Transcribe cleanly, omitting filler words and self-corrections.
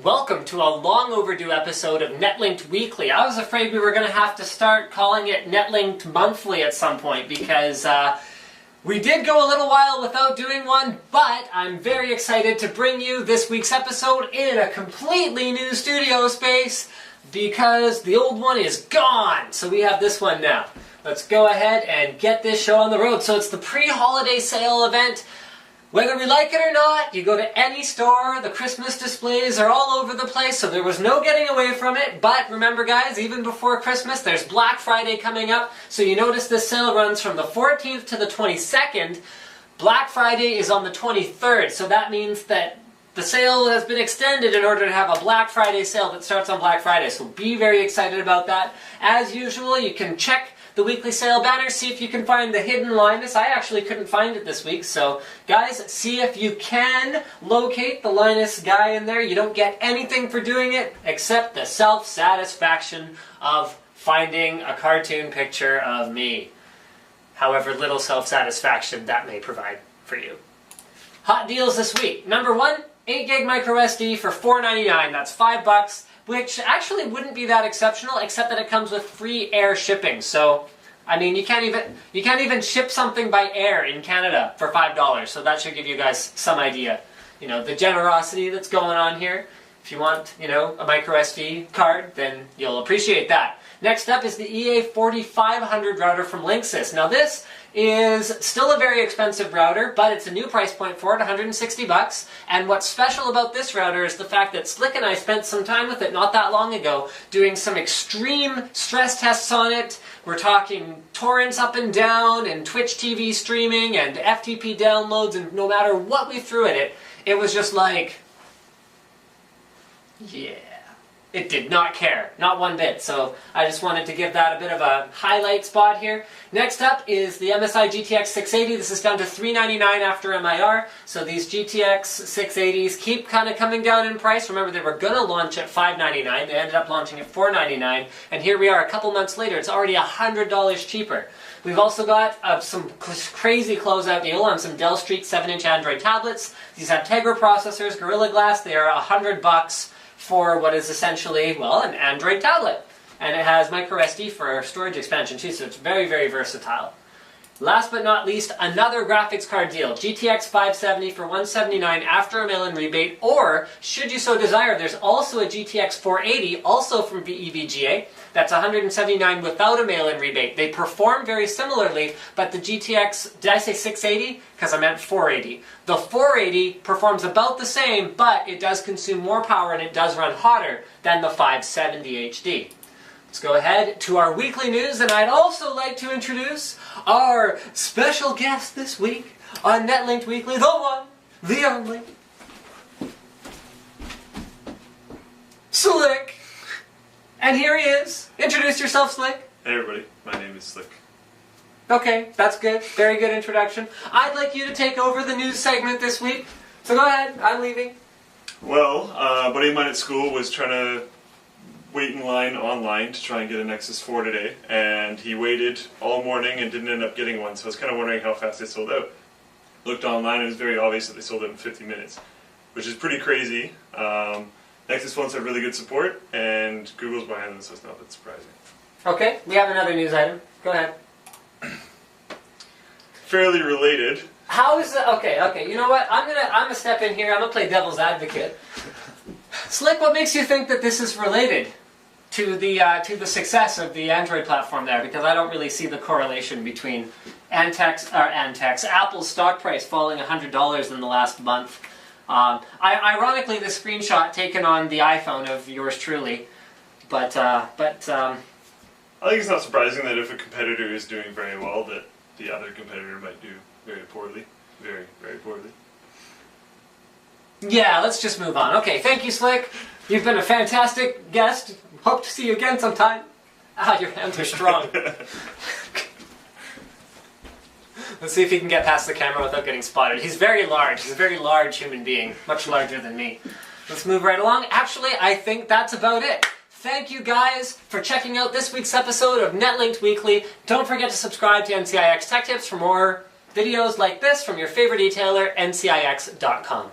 Welcome to a long overdue episode of Netlinked Weekly. I was afraid we were going to have to start calling it Netlinked Monthly at some point because we did go a little while without doing one, but I'm very excited to bring you this week's episode in a completely new studio space because the old one is gone. So we have this one now. Let's go ahead and get this show on the road. So it's the pre-holiday sale event. Whether we like it or not, you go to any store, the Christmas displays are all over the place, so there was no getting away from it. But remember guys, even before Christmas, there's Black Friday coming up, so you notice this sale runs from the 14th to the 22nd. Black Friday is on the 23rd, so that means that the sale has been extended in order to have a Black Friday sale that starts on Black Friday, so be very excited about that. As usual, you can check the weekly sale banner, see if you can find the hidden Linus. I actually couldn't find it this week, so guys, see if you can locate the Linus guy in there. You don't get anything for doing it except the self-satisfaction of finding a cartoon picture of me. However little self-satisfaction that may provide for you. Hot deals this week. Number one, 8 gig micro SD for $4.99. That's $5. Which actually wouldn't be that exceptional, except that it comes with free air shipping. So, I mean, you can't even ship something by air in Canada for $5. So that should give you guys some idea, you know, the generosity that's going on here. If you want, you know, a micro SD card, then you'll appreciate that. Next up is the EA4500 router from Linksys. Now this is still a very expensive router, but it's a new price point for it, $160. And what's special about this router is the fact that Slick and I spent some time with it not that long ago, doing some extreme stress tests on it. We're talking torrents up and down, and Twitch TV streaming, and FTP downloads, and no matter what we threw at it, it was just like, yeah. It did not care, not one bit, so I just wanted to give that a bit of a highlight spot here. Next up is the MSI GTX 680. This is down to $399 after MIR, so these GTX 680s keep kind of coming down in price. Remember, they were going to launch at $599, they ended up launching at $499, and here we are a couple months later, it's already $100 cheaper. We've also got some crazy closeout deal on some Dell Streak 7-inch Android tablets. These have Tegra processors, Gorilla Glass, they are $100 for what is essentially, well, an Android tablet. And it has micro SD for storage expansion too, so it's very, very versatile. Last but not least, another graphics card deal. GTX 570 for $179 after a mail-in rebate, or, should you so desire, there's also a GTX 480, also from EVGA, that's $179 without a mail-in rebate. They perform very similarly, but the GTX, did I say 680? Because I meant 480. The 480 performs about the same, but it does consume more power and it does run hotter than the 570 HD. Let's go ahead to our weekly news, and I'd also like to introduce our special guest this week on Netlinked Weekly, the one, the only, Slick. And here he is. Introduce yourself, Slick. Hey everybody, my name is Slick. Okay, that's good. Very good introduction. I'd like you to take over the news segment this week. So go ahead, I'm leaving. Well, a buddy of mine at school was trying to wait in line online to try and get a Nexus 4 today, and he waited all morning and didn't end up getting one, so I was kind of wondering how fast they sold out. Looked online and it was very obvious that they sold out in 50 minutes, which is pretty crazy. Nexus phones have really good support, and Google's behind them, so it's not that surprising. Okay, we have another news item. Go ahead. Fairly related. How is it? Okay, you know what? I'm gonna step in here, I'm gonna play devil's advocate. Slick, what makes you think that this is related to the success of the Android platform there? Because I don't really see the correlation between Apple's stock price falling $100 in the last month. Ironically, the screenshot taken on the iPhone of yours truly, but I think it's not surprising that if a competitor is doing very well, that the other competitor might do very poorly. Very, very poorly. Yeah, let's just move on. Okay, thank you, Slick. You've been a fantastic guest. Hope to see you again sometime. Ah, your hands are strong. Let's see if he can get past the camera without getting spotted. He's very large. He's a very large human being. Much larger than me. Let's move right along. Actually, I think that's about it. Thank you guys for checking out this week's episode of Netlinked Weekly. Don't forget to subscribe to NCIX Tech Tips for more videos like this from your favorite retailer, NCIX.com.